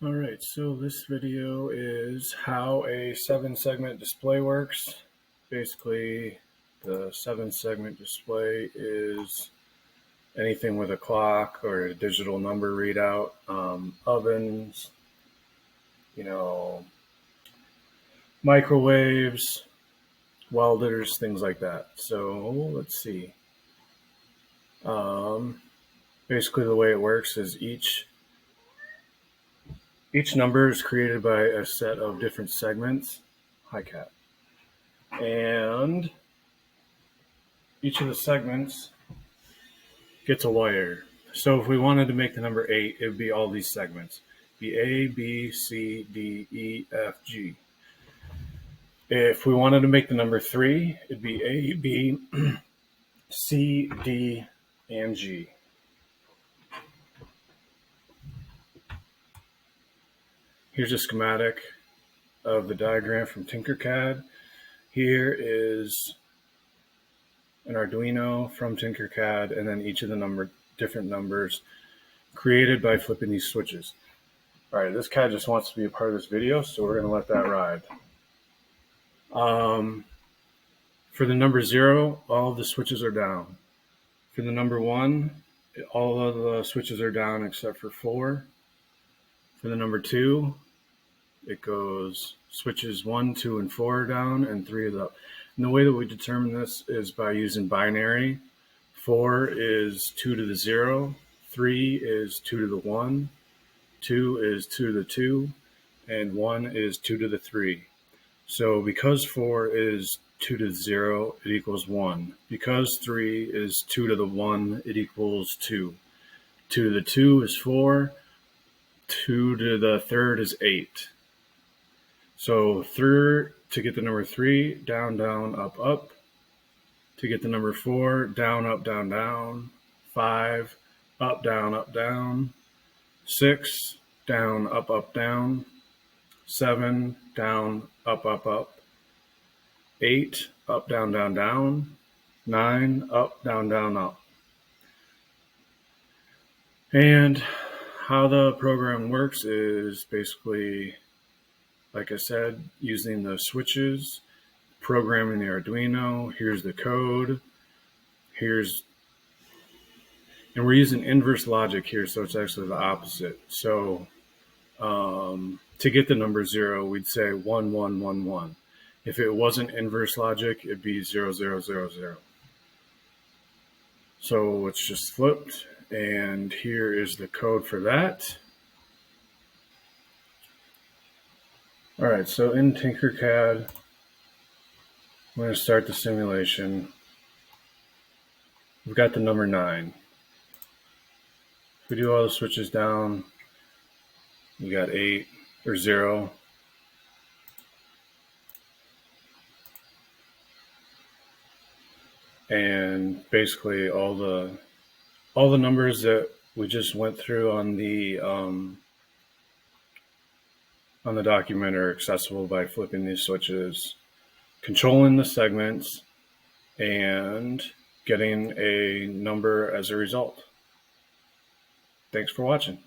Alright, so this video is how a 7-segment display works. Basically, the 7-segment display is anything with a clock or a digital number readout, ovens, microwaves, welders, things like that. So let's see. Basically, the way it works is each number is created by a set of different segments. Hi, cat. And each of the segments gets a wire. So if we wanted to make the number 8, it would be all these segments. Be A, B, C, D, E, F, G. If we wanted to make the number 3, it'd be A, B, C, D, and G. Here's a schematic of the diagram from Tinkercad. Here is an Arduino from Tinkercad, and then each of the different numbers created by flipping these switches. All right, this cat just wants to be a part of this video, so we're going to let that ride. For the number 0, all of the switches are down. For the number 1, all of the switches are down except for 4. For the number 2, it goes switches 1, 2, and 4 are down, and 3 is up. And the way that we determine this is by using binary. 4 is 2 to the 0, 3 is 2 to the 1, 2 is 2 to the 2, and 1 is 2 to the 3. So because 4 is 2 to the 0, it equals 1. Because 3 is 2 to the 1, it equals 2. 2 to the 2 is 4. 2 to the 3rd is 8. So to get the number 3, down, down, up, up. To get the number 4, down, up, down, down. 5, up, down, 6, down, up, down. 7, down, up. 8, up, down, down. 9, up, down, up. And how the program works is basically, like I said, using the switches, programming the Arduino. Here's the code. And we're using inverse logic here, so it's actually the opposite. So to get the number 0, we'd say 1, 1, 1, 1. If it wasn't inverse logic, it'd be 0, 0, 0, 0. So it's just flipped, and here is the code for that. All right, so in Tinkercad, I'm going to start the simulation. We've got the number 9. If we do all the switches down, we got 8 or 0. And basically all the numbers that we just went through on the document are accessible by flipping these switches, controlling the segments, and getting a number as a result. Thanks for watching.